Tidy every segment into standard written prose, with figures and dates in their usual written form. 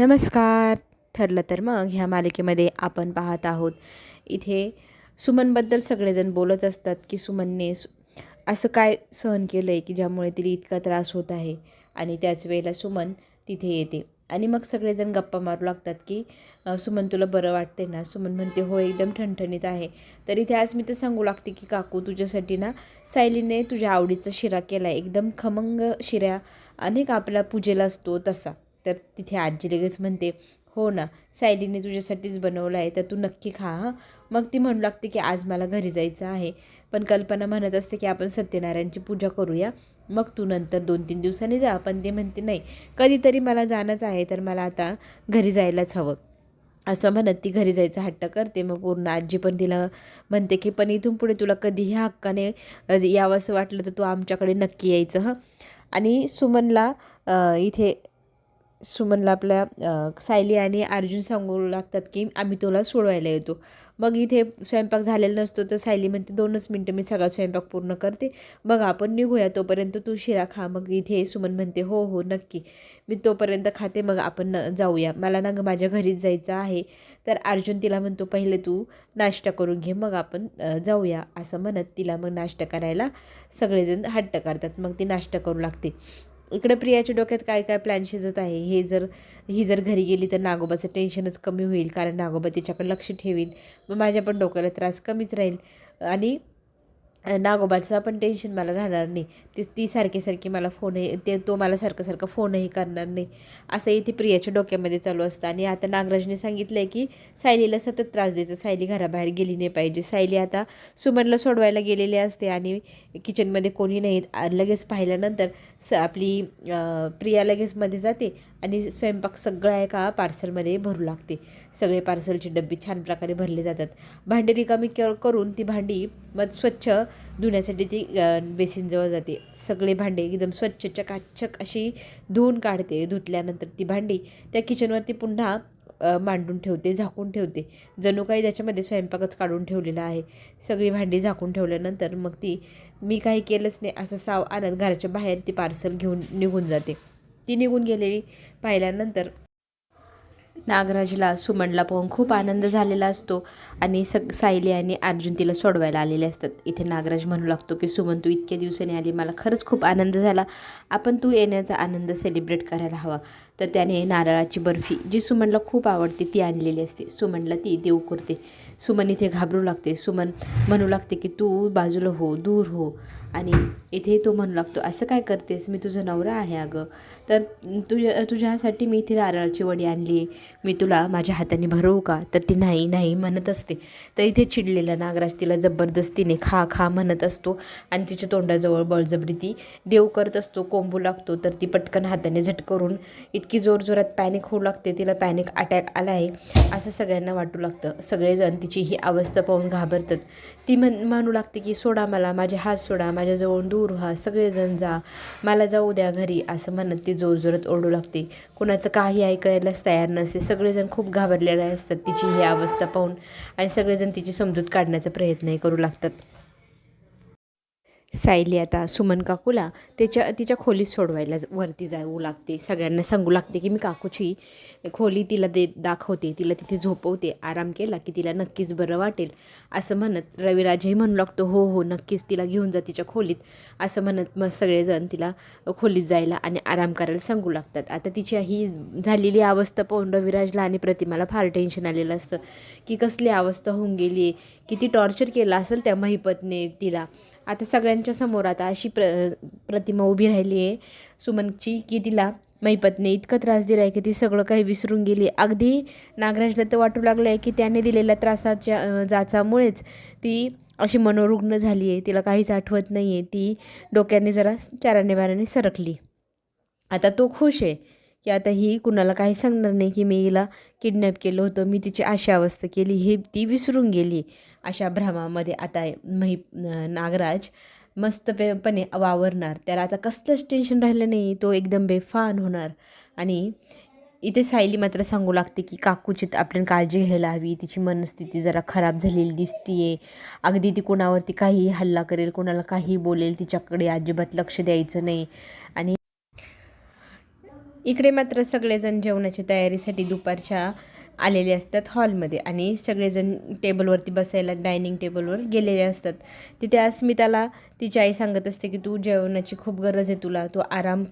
नमस्कार. ठरलं तर मग ह्या मालिकेमध्ये आपण पाहत आहोत. इथे सुमनबद्दल सगळेजण बोलत असतात की सुमनने असं काय सहन केलं आहे की ज्यामुळे तिला इतका त्रास होत आहे. आणि त्याच वेळेला सुमन तिथे येते आणि मग सगळेजण गप्पा मारू लागतात की सुमन तुला बरं वाटते ना. सुमन म्हणते हो एकदम ठणठणीत आहे. तर इथे आज मी तर सांगू लागते की काकू तुझ्यासाठी ना सायलीने तुझ्या आवडीचा शिरा केला आहे, एकदम खमंग शिरा अनेक आपला पूजेला असतो तसा. तर तिथे आजी लगेच म्हणते हो ना, सायलीने तुझ्यासाठीच बनवलं आहे तर तू नक्की खा हां. मग ती म्हणू लागते की आज मला घरी जायचं आहे, पण कल्पना म्हणत असते की आपण सत्यनारायणची पूजा करूया, मग तू नंतर 2-3 दिवसांनी जा. पण ते म्हणते नाही, कधीतरी मला जाणंच आहे तर मला आता घरी जायलाच हवं. असं म्हणत ती घरी जायचा हट्ट करते. मग पूर्ण आजी पण तिला म्हणते की पण इथून पुढे तुला कधीही हक्काने यावंसं वाटलं तर तू आमच्याकडे नक्की यायचं हं. आणि सुमनला आपल्या सायली आणि अर्जुन सांगू लागतात की आम्ही तुला सोडवायला येतो. मग इथे स्वयंपाक झालेला नसतो तर सायली म्हणते 2च मिनटं मी सगळा स्वयंपाक पूर्ण करते, मग आपण निघूया, तोपर्यंत तू शिरा खा. मग इथे सुमन म्हणते हो हो नक्की, मी तोपर्यंत खाते, मग आपण जाऊया, मला ना गं माझ्या घरीच जायचं आहे. तर अर्जुन तिला म्हणतो पहिले तू नाश्ता करून घे, मग आपण जाऊया. असं म्हणत तिला मग नाश्ता करायला सगळेजण हट्ट करतात. मग ती नाश्ता करू लागते. इकडे प्रियाच्या डोक्यात काय काय प्लॅन शिजत आहे. ही जर घरी गेली तर नागोबाचं टेन्शनच कमी होईल, कारण नागोबा तिच्याकडे लक्ष ठेवील, मग माझ्या पण डोक्याला त्रास कमीच राहील आणि नागोबाचं पण टेन्शन मला राहणार नाही. ती सारखी मला तो मला सारखं फोनही करणार नाही. असं इथे प्रियाच्या डोक्यामध्ये चालू असतं. आणि आता नागराजने सांगितलं आहे की सायलीला सतत त्रास द्यायचा, सायली घराबाहेर गेली नाही पाहिजे. सायली आता सुमनला सोडवायला गेलेली असते आणि किचनमध्ये कोणी नाही. लगेच पाहिल्यानंतर आपली प्रिया लगेच मध्ये जाते आणि स्वयंपाक सगळा एका पार्सलमध्ये भरू लागते. सगळे पार्सलचे डब्बे छान प्रकारे भरले जातात. भांडी रिकामी करून ती भांडी मग स्वच्छ धुण्यासाठी ती बेसिनजवळ जाते. सगळे भांडे एकदम स्वच्छ चकाचक अशी धुवून काढते. धुतल्यानंतर ती भांडी त्या किचनवरती पुन्हा मांडून ठेवते, झाकून ठेवते, जणू काही त्याच्यामध्ये स्वयंपाकच काढून ठेवलेला आहे. सगळी भांडी झाकून ठेवल्यानंतर मग ती मी काही केलंच नाही असं साव आणत घराच्या बाहेर ती पार्सल घेऊन निघून जाते. ती निघून गेलेली पाहिल्यानंतर नागराजला सुमनला पाहून खूप आनंद झालेला असतो आणि सायली आणि अर्जुन तिला सोडवायला आलेले असतात. इथे नागराज म्हणू लागतो की सुमन तू इतक्या दिवसांनी आली, मला खरंच खूप आनंद झाला, आपण तू येण्याचा आनंद सेलिब्रेट करायला हवा. तर त्याने नारळाची बर्फी जी सुमनला खूप आवडते ती आणलेली असते. सुमनला ती देऊ करते. सुमन इथे घाबरू लागते. सुमन म्हणू लागते की तू बाजूला हो, दूर हो. आणि इथे तो म्हणू लागतो असं काय करतेस, मी तुझा नवरा आहे अगं. तर तुझ्यासाठी मी इथे नारळाची वडी आणली, मी तुला माझ्या हाताने भरवू का. तर ती नाही नाही म्हणत असते. तर इथे चिडलेला नागराज तिला जबरदस्तीने खा खा म्हणत असतो आणि तिच्या तोंडाजवळ बळजबरी ती देव करत असतो, कोंबू लागतो. तर ती पटकन हाताने झटकरून इतकी जोरजोरात पॅनिक होऊ लागते, तिला पॅनिक अटॅक आला आहे असं सगळ्यांना वाटू लागतं. सगळेजण तिची ही अवस्था पाहून घाबरतात. ती म्हणू लागते की सोडा मला, माझे हात सोडा, माझ्याजवळून दूर व्हा, सगळेजण जा, मला जाऊ द्या घरी, असं म्हणत ती जोरजोरात ओरडू लागते. कुणाचं काही ऐकायलाच तयार नसते. सगळेजण खूप घाबरलेले असतात तिची ही अवस्था पाहून आणि सगळेजण तिची समजूत काढण्याचा प्रयत्नही करू लागतात. सायली आता सुमन काकूला तिच्या खोलीत सोडवायला वरती जाऊ लागते. सगळ्यांना सांगू लागते की मी काकूची खोली तिला दाखवते, तिला तिथे झोपवते, आराम केला की तिला नक्कीच बरं वाटेल. असं म्हणत रविराजही म्हणू लागतो हो हो नक्कीच तिला घेऊन जा तिच्या खोलीत. असं म्हणत मग सगळेजण तिला खोलीत जायला आणि आराम करायला सांगू लागतात. आता तिची ही झालेली अवस्था पाहून रविराजला आणि प्रतिमाला फार टेन्शन आलेलं असतं की कसली अवस्था होऊन गेली आहे, किती टॉर्चर केलं असेल त्या महिपतने तिला. आता सगळ्यांच्या समोर आता अशी प्रतिमा उभी राहिली आहे सुमनची की तिला महिपतने इतका त्रास दिला आहे की ती सगळं काही विसरून गेली. अगदी नागराजला तर वाटू लागलं आहे की त्याने दिलेल्या त्रासाच्या जाचामुळेच ती अशी मनोरुग्ण झाली आहे, तिला काहीच आठवत नाही आहे, ती डोक्याने जरा चाराने बाराने सरकली. आता तो खुश आहे की आता ही कुणाला काही सांगणार नाही की मी हिला किडनॅप केलं होतं, मी तिची अशी अवस्था केली, हे ती विसरून गेली. अशा भ्रमामध्ये आता नागराज मस्तपणे वावरणार, त्याला आता कसलंच टेन्शन राहिलं नाही, तो एकदम बेफान होणार. आणि इथे सायली मात्र सांगू लागते की काकूची आपल्याला काळजी घ्यायला हवी, तिची मनस्थिती जरा खराब झालेली दिसतीये, अगदी ती कुणावरती काहीही हल्ला करेल, कुणाला काहीही बोलेल, तिच्याकडे अजिबात लक्ष द्यायचं नाही. आणि इकडे मात्र सगळेजण जेवणाची तयारीसाठी दुपारच्या आलेले असतात हॉलमध्ये आणि सगळेजण टेबलवरती बसायला डायनिंग टेबलवर गेलेले असतात. तिथे अस्मिताला तिची आई सांगत असते की तू जेवणाची खूप गरज आहे तुला, तू आराम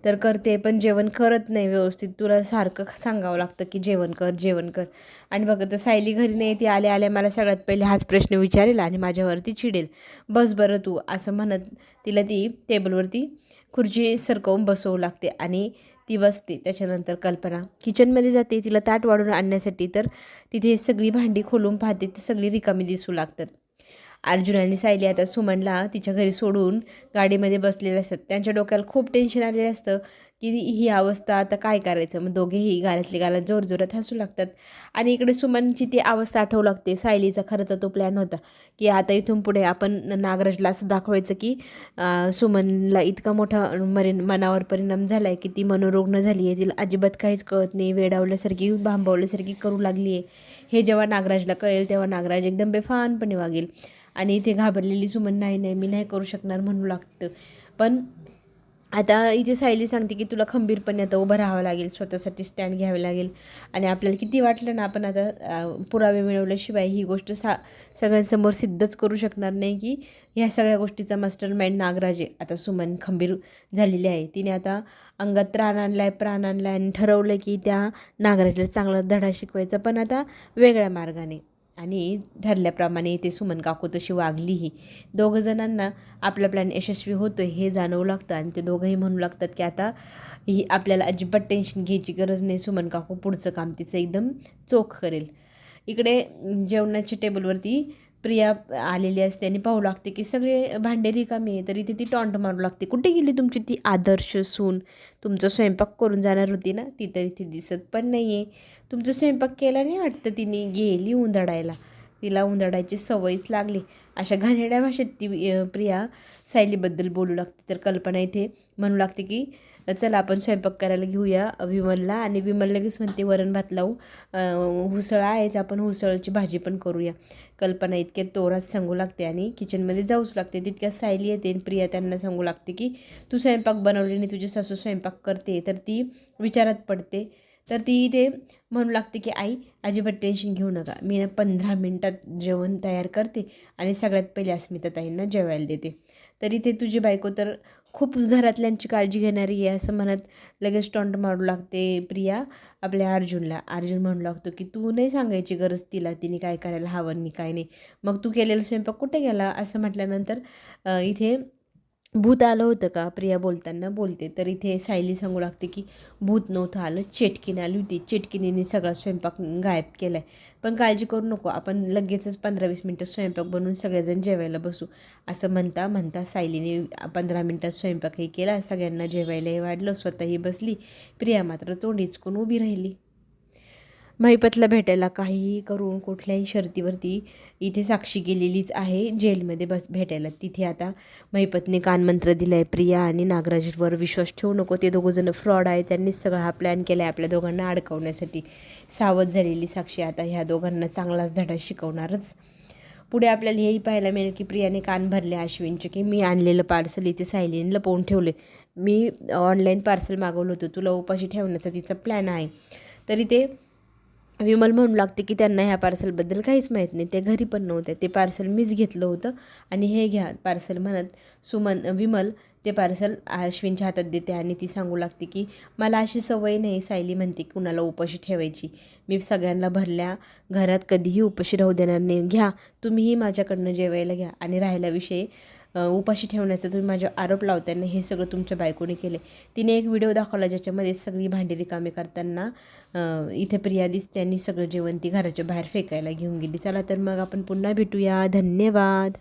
तर करते पण जेवण करत नाही व्यवस्थित, तुला सारखं सांगावं लागतं की जेवण कर जेवण कर. आणि बघ तर सायली घरी नाही, ती आल्या आल्या मला सगळ्यात पहिले हाच प्रश्न विचारेल आणि माझ्यावरती चिडेल. बस बरं तू असं म्हणत तिला ती टेबलवरती खुर्ची सरकवून बसवू लागते आणि ती बसते. त्याच्यानंतर कल्पना किचनमध्ये जाते तिला ताट वाढून आणण्यासाठी, तर तिथे सगळी भांडी खोलून पाहते ती सगळी रिकामी दिसू लागतात. अर्जुन आणि सायली आता सुमनला तिच्या घरी सोडून गाडीमध्ये बसलेले असतात. त्यांच्या डोक्याला खूप टेन्शन आलेलं असतं की ही अवस्था आता काय करायचं. मग दोघेही गालातले गालात जोरजोरात हसू लागतात. आणि इकडे सुमनची ती अवस्था आठवू लागते. सायलीचा खरं तर तो प्लॅन होता की आता इथून पुढे आपण नागराजला असं दाखवायचं की सुमनला इतका मोठा मनावर परिणाम झाला आहे की ती मनोरुग्ण झाली आहे, तिला अजिबात काहीच कळत नाही, वेडावल्यासारखी भांबवल्यासारखी करू लागली आहे. हे जेव्हा नागराजला कळेल तेव्हा नागराज एकदम बेफानपणे वागेल. आणि इथे घाबरलेली सुमन नाही नाही मी नाही करू शकणार म्हणू लागतं. पण आता इथे सायली सांगते की तुला खंबीरपणे आता उभं राहावं लागेल, स्वतःसाठी स्टँड घ्यावे लागेल. आणि आपल्याला किती वाटलं ना आपण आता पुरावे मिळवल्याशिवाय ही गोष्ट सगळ्यांसमोर सिद्धच करू शकणार नाही की ह्या सगळ्या गोष्टीचा मास्टर माइंड नागराज आहे. आता सुमन खंबीर झालेली आहे, तिने आता अंगात प्राण आणलाय आणि ठरवलं की त्या नागराजला चांगला धडा शिकवायचा, पण आता वेगळ्या मार्गाने. आणि ठरल्याप्रमाणे इथे सुमन काकू तशी वागलीही. दोघं जणांना आपला प्लॅन यशस्वी होतो हे जाणवू लागतं आणि ते दोघंही म्हणू लागतात की आता ही आपल्याला अजिबात टेन्शन घ्यायची गरज नाही, सुमन काकू पुढचं काम तिचं एकदम चोख करेल. इकडे जेवणाच्या टेबलवरती प्रिया आलेली असते आणि पाहू लागते की सगळे भांडे रिकामी आहे, तरी ती टॉन्ट मारू लागते. कुठे गेली तुमची ती आदर्श सून, तुमचा स्वयंपाक करून जाणार होती ना, ती तरी ती दिसत पण नाही आहे. तुमचा स्वयंपाक केला नाही वाटतं, तिने गेली उंदडायला, तिला उंदडायची सवयच लागली. अशा घाणेरड्या भाषेत ती प्रिया सायलीबद्दल बोलू लागते. तर कल्पना इथे म्हणू लागते की चला आपण स्वयंपाक करायला घेऊया विमलला, आणि विमल लगेच म्हणते वरण भात लावू, हुसळ आहेच, आपण हुसळची भाजी पण करूया. कल्पना इतक्या तोरात सांगू लागते आणि किचनमध्ये जाऊच लागते. तितक्या सायली येते आणि प्रिया त्यांना सांगू लागते की तू स्वयंपाक बनवली नाही, तुझी सासू स्वयंपाक करते. तर ती विचारात पडते. तर ती ते म्हणू लागते की आई अजिबात टेन्शन घेऊ नका, मी 15 मिनटात जेवण तयार करते आणि सगळ्यात पहिले अस्मिताताईंना जेवायला देते. तरी ते तुझी बायको तर खूप घरातल्यांची काळजी घेणारी आहे असं म्हणत लगेच टॉन्ट मारू लागते प्रिया आपल्या अर्जुनला. अर्जुन म्हणू लागतो की तू नाही सांगायची गरज तिला, तिने काय करायला हवं आणि काय नाही, मग तू केलेला स्वयंपाक कुठे गेला असं म्हटल्यानंतर इथे भूत आलं होतं का प्रिया बोलताना बोलते. तर इथे सायली सांगू लागते की भूत नव्हतं आलं, चेटकीन आली होती, चेटकिनीने सगळा स्वयंपाक गायब केला आहे. पण काळजी करू नको, आपण लगेचच 15-20 मिनटात स्वयंपाक बनवून सगळेजण जेवायला बसू. असं म्हणता म्हणता सायलीने 15 मिनटात स्वयंपाकही केला, सगळ्यांना जेवायलाही वाढलं, स्वतःही बसली. प्रिया मात्र तोंड इचकून उभी राहिली. महिपतला भेटायला काहीही करून कुठल्याही शर्तीवरती इथे साक्षी गेलेलीच आहे जेलमध्ये भेटायला. तिथे आता महिपतने कानमंत्र दिला आहे, प्रिया आणि नागराजवर विश्वास ठेवू नको, ते दोघंजणं फ्रॉड आहे, त्यांनीच सगळा हा प्लॅन केला आहे आपल्या दोघांना अडकवण्यासाठी. सावध झालेली साक्षी आता ह्या दोघांना चांगलाच धडा शिकवणारच. पुढे आपल्याला हेही पाहायला मिळेल की प्रियाने कान भरले अश्विनचे की मी आणलेलं पार्सल इथे सायलीने लपवून ठेवले, मी ऑनलाईन पार्सल मागवलं होतं, तुला उपाशी ठेवण्याचा तिचा प्लॅन आहे. तरी ते विमल म्हणू लागते की त्यांना ह्या पार्सलबद्दल काहीच माहीत नाही, ते घरी पण नव्हते, ते पार्सल मीच घेतलं होतं आणि हे घ्या पार्सल म्हणत विमल ते पार्सल अश्विनच्या हातात देते. आणि ती सांगू लागते की मला अशी सवय नाही, सायली म्हणते कुणाला उपाशी ठेवायची, मी सगळ्यांना भरल्या घरात कधीही उपाशी राहू देणार नाही, घ्या तुम्हीही माझ्याकडनं जेवायला घ्या. आणि राहिला विषय उपाशी ठेवण्याचा तुम्ही माझ्या आरोप लावताना, हे सगळं तुमच्या बायकोने केले. तिने एक व्हिडिओ दाखवला ज्याच्यामध्ये सगळी भांडी रिकामी करताना इथे प्रिया दिसते आणि सगळं जेवण ती घराच्या बाहेर फेकायला घेऊन गेली. चला तर मग आपण पुन्हा भेटूया, धन्यवाद.